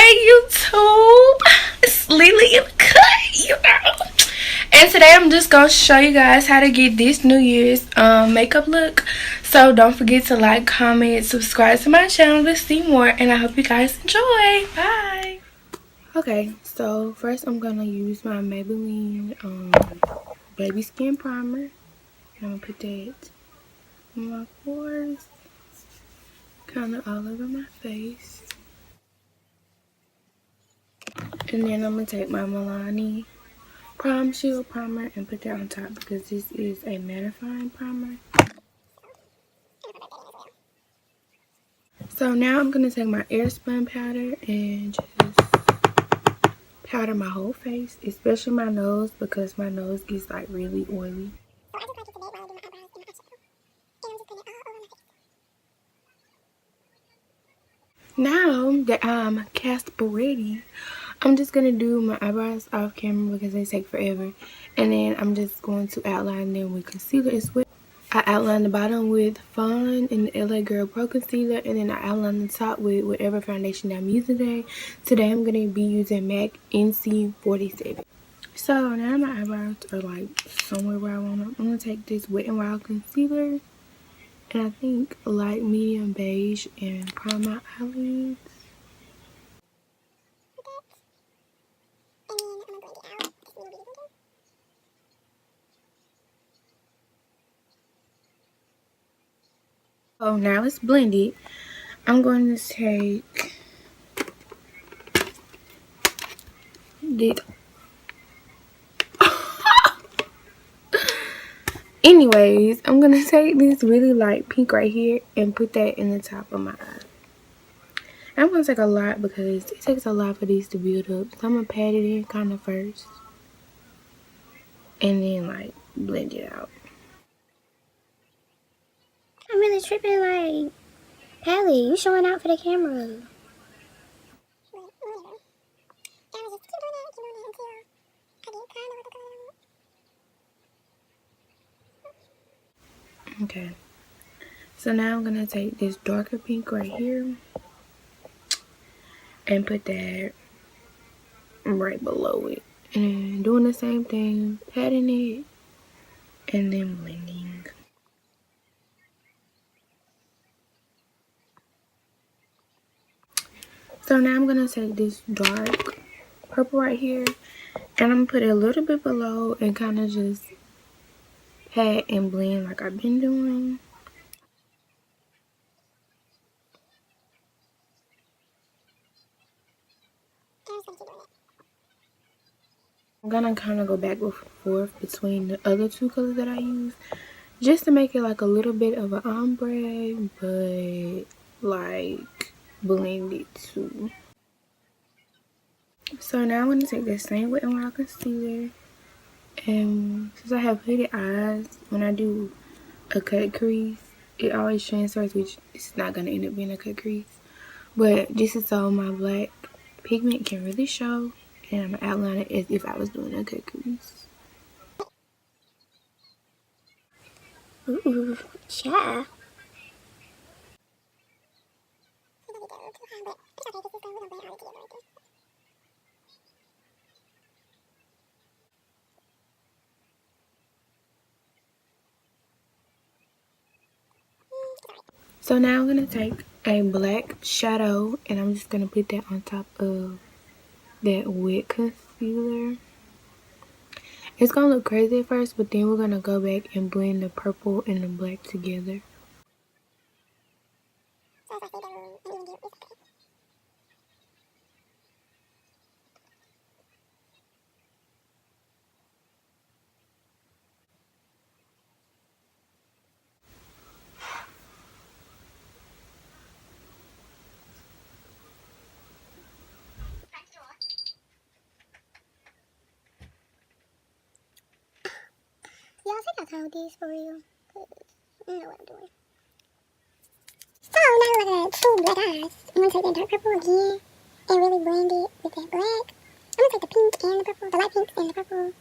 YouTube, it's Lily in the cut, you know. And today I'm just gonna show you guys how to get this New Year's makeup look. So don't forget to like, comment, subscribe to my channel to see more, and I hope you guys enjoy. Bye. Okay, so first I'm gonna use my Maybelline baby skin primer. I'm gonna put that on my pores, kind of all over my face. And then I'm gonna take my Milani Prime Shield Primer and put that on top because this is a mattifying primer. So now I'm gonna take my airspun powder and just powder my whole face, especially my nose because my nose gets like really oily. Now that I'm cast ready, I'm just gonna do my eyebrows off camera because they take forever, and then I'm just going to outline them with concealer as well. I outline the bottom with Fawn and the LA Girl Pro Concealer, and then I outline the top with whatever foundation that I'm using today. Today I'm gonna be using MAC NC47. So now my eyebrows are like somewhere where I want them. I'm gonna take this Wet n Wild concealer, and I think light medium beige, and prime my eyelids. Oh, now it's blended. I'm going to take this. Anyways, I'm going to take this really light pink right here and put that in the top of my eye. I'm going to take a lot because it takes a lot for these to build up. So I'm going to pat it in kind of first. And then like blend it out. I'm really tripping, like, Pally, you showing out for the camera. Okay. So now I'm going to take this darker pink right here and put that right below it. And doing the same thing, patting it and then blending. So now I'm going to take this dark purple right here and I'm going to put it a little bit below and kind of just pat and blend like I've been doing. I'm going to kind of go back and forth between the other two colors that I use just to make it like a little bit of an ombre, but like blended too. So now I'm going to take that same Wet n Wild concealer, and since I have hooded eyes, when I do a cut crease, it always transfers, which it's not going to end up being a cut crease. But this is so my black pigment can really show, and I'm going to outline it as if I was doing a cut crease. Ooh, yeah. So now I'm going to take a black shadow and I'm just going to put that on top of that wet concealer. It's going to look crazy at first, but then we're going to go back and blend the purple and the black together. Y'all think I told these for real? Cause you know what I'm doing. So now we're looking at two black eyes. I'm gonna take that dark purple again and really blend it with that black. I'm gonna take the pink and the purple, the light pink and the purple,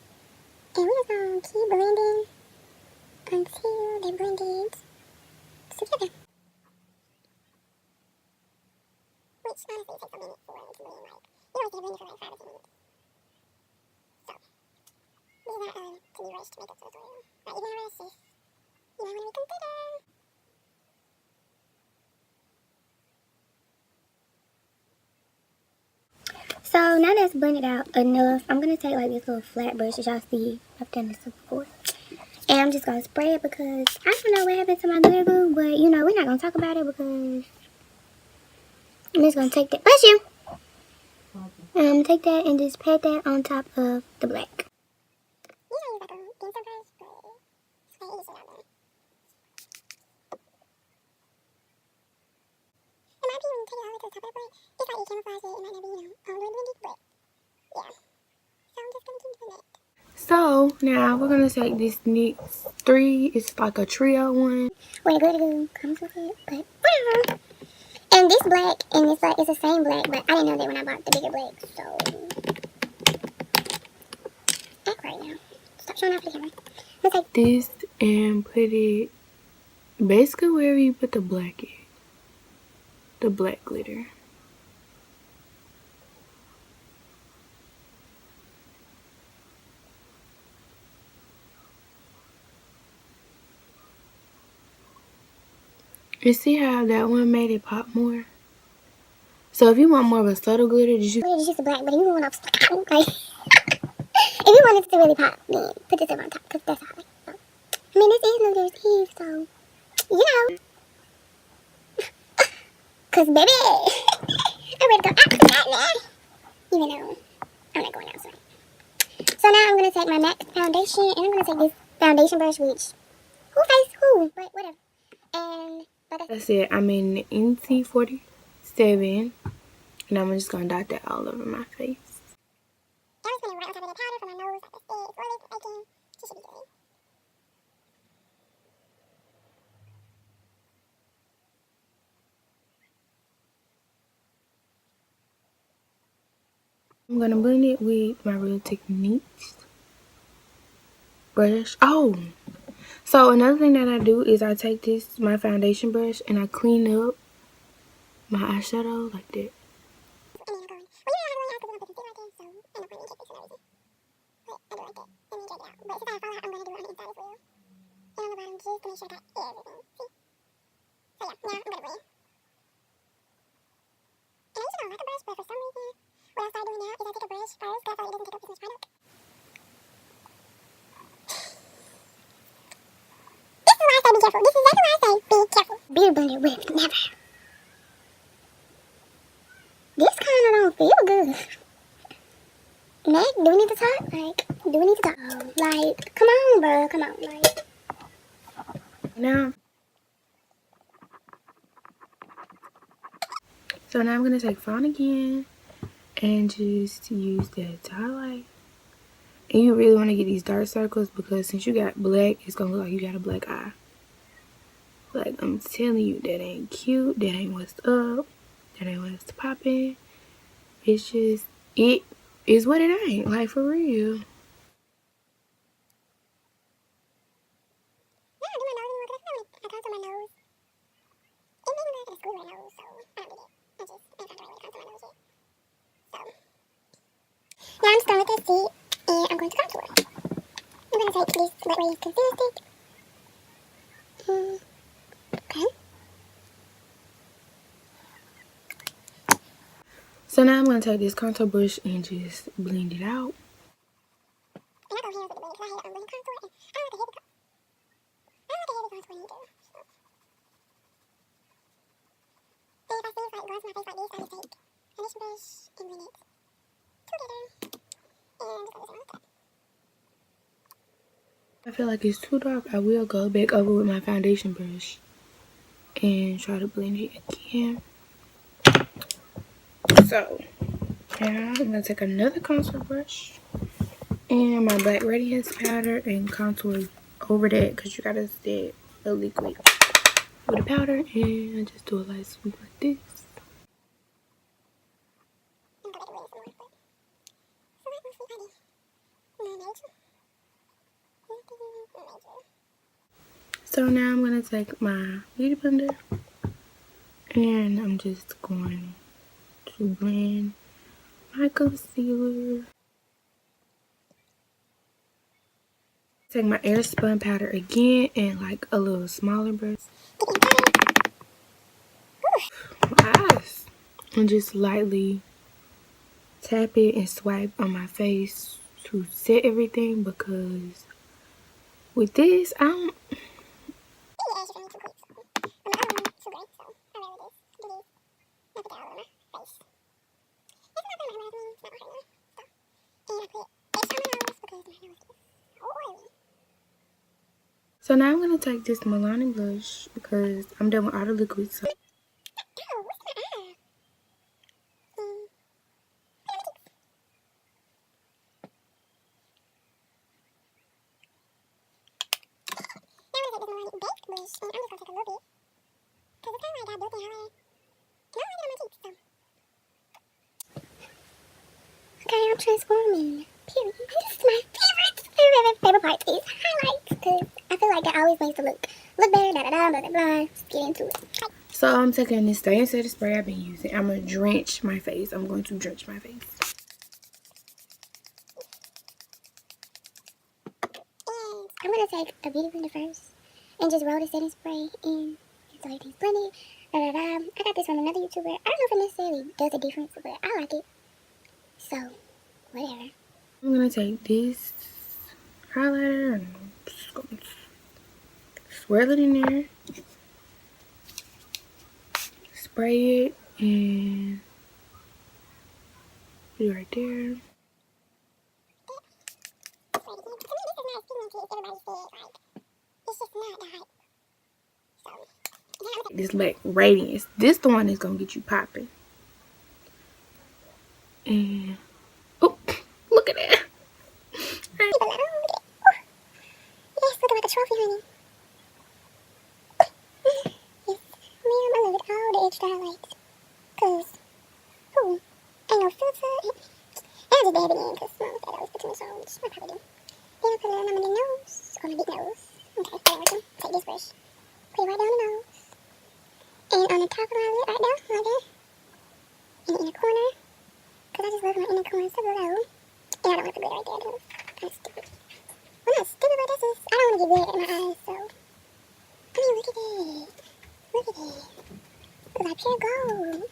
and we're just gonna keep blending until they're blended together. which honestly it takes a minute for it to blend. Like, you always get blended for like 5 or 10 minutes. So, these are not to be rushed makeup tutorial. But even a rush, sis, you might want to reconsider. So now that's blended out enough, I'm going to take like this little flat brush, as y'all see. I've done this before. And I'm just going to spray it because I don't know what happened to my glitter glue. But, you know, we're not going to talk about it because I'm just going to take that. Bless you! Take that and just pat that on top of the black. You know, use like a pencil brush, but it's quite easy out there. It might be when you take it all the way to the top of the black, it's like you camouflage it, it might not be, you know, all the way blended, but yeah. So I'm just going to keep doing that. So now we're gonna take this next 3. It's like a trio one. Where the glitter glue comes with it, but whatever. And this black and this black is the same black, but I didn't know that when I bought the bigger black, so act right now. Stop showing off the camera. Let's take This and put it basically wherever you put the black in. The black glitter. You see how that one made it pop more? So if you want more of a subtle glitter, it's just the black, but if you want to like, if you want it to really pop, then put this on top, because that's how so. I mean, this is New Year's Eve, so, you know. Because, baby, I'm ready to go outside now. Even though I'm not going outside. So now I'm going to take my MAC foundation, and I'm going to take this foundation brush, which, who, but whatever. And, like I said, I'm in the NC47, and I'm just gonna dot that all over my face. I was putting right on top of the powder for my nose, like I said, it's really making, she should be good. I'm gonna blend it with my Real Techniques brush. Oh, so another thing that I do is I take this, my foundation brush, and I clean up my eyeshadow like that. And then I'm going, well, you know how to go out because we're going to put the right there, so I know why you can't fix it already. But I do like that, and then drag it out. But since I fall out, I'm going to do it on the inside as well. And on the bottom, just to make sure I got everything. See? So yeah, now I'm going to blend. And I usually don't like a brush, but for some reason, what I start doing now is I take a brush first, because I feel like it doesn't take up as much product. This is why I say be careful. This is exactly why I say be careful. Beer blender with never. This kind of don't feel good. Mac, do we need to talk? Like, do we need to talk? Like, come on, bro. Come on, like. Now, so now I'm gonna take Fawn again and just use that to highlight. And you really want to get these dark circles because since you got black, it's gonna look like you got a black eye. Like, I'm telling you, that ain't cute. That ain't what's up. That ain't what's popping. It's just, it is what it ain't. Like, for real. Yeah, I do my nose anymore because I feel like I contour my nose. It made me look like a school nose, so I don't do that. I just ain't found the right way to contour my nose yet. So, now I'm starting with that seed, and I'm going to contour. I'm going to take this Wet Raise concealer stick. Okay. So now I'm going to take this contour brush and just blend it out. And I go hands with the blend because I hate unblended contour, and I don't like a heavy contour. I don't like a heavy contour either. So. And if I see it's like going to my face like this, I just take a foundation brush and blend it together. And just go this on top. I feel like it's too dark. I will go back over with my foundation brush and try to blend it again. So now I'm going to take another contour brush and my black radiance powder and contour over that because you got to set a liquid with a powder, and just do a light sweep like this. I'm going to go back and blend some more, but so that's my sweet idea. No major. Nothing major. So now I'm going to take my beauty blender and I'm just going to blend my concealer. Take my airspun powder again and like a little smaller brush. My eyes. And just lightly tap it and swipe on my face to set everything, because with this, I don't. So now I'm going to take this Milani blush because I'm done with all the liquids. So. Okay, I'm transforming. Period. This is my favorite part is highlights, because I feel like that always makes it look better. Da da da blah blah blah. Just get into it. So I'm taking this Stay and Set spray I've been using. I'm going to drench my face. I'm going to drench my face. I'm gonna take a beauty blender first and just roll the setting spray in so everything's blended. Da da da. I got this from another YouTuber. I don't know if it necessarily does a difference, but I like it. So, whatever. I'm going to take this highlighter and just gonna swirl it in there. Spray it and put it right there. This like radiance. This the one that's gonna get you popping. And oh, look at that. Yes, look at the trophy, honey. Yes, ma'am, I love it. All the extra highlights. Cause, ain't no filter. And I just dab it in, cause mom said I always put too much on, which I probably do. Then I put a little on my nose, on my big nose. Okay, that works. Take this brush, put it right down the nose. And on the top of my lip, right there, right there. In the inner corner. Cause I just love my inner corners to glow. And I don't want to put glitter right there, though. I'm stupid. I'm not stupid, but this is, I don't want to get red in my eyes, so. I mean, look at it. Look at it. Look like pure gold.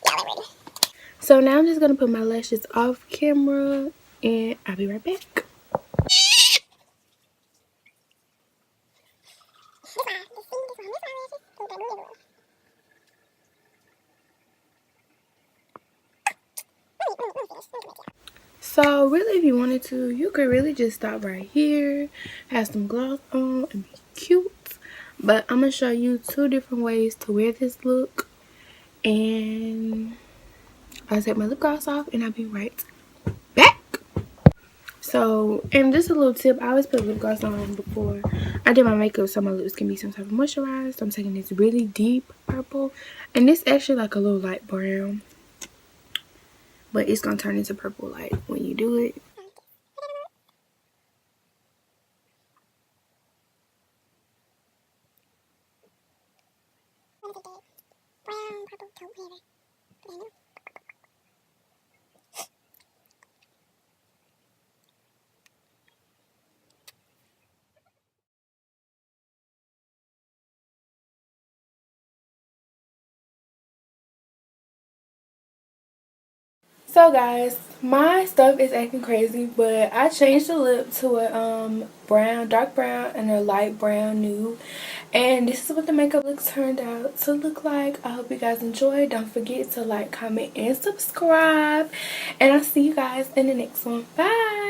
Y'all ain't ready. So now I'm just gonna put my lashes off camera and I'll be right back. So really, if you wanted to, you could really just stop right here, have some gloss on and be cute. But I'm gonna show you 2 different ways to wear this look. And I'll take my lip gloss off and I'll be right back. So, and just a little tip, I always put lip gloss on before I do my makeup so my lips can be some type of moisturized. So I'm taking this really deep purple, and this actually like a little light brown, but it's gonna turn into purple light when you do it. Brown, purple, taupe, whatever. So guys, my stuff is acting crazy, but I changed the lip to a brown, dark brown and a light brown nude. And this is what the makeup looks turned out to look like. I hope you guys enjoyed. Don't forget to like, comment, and subscribe. And I'll see you guys in the next one. Bye!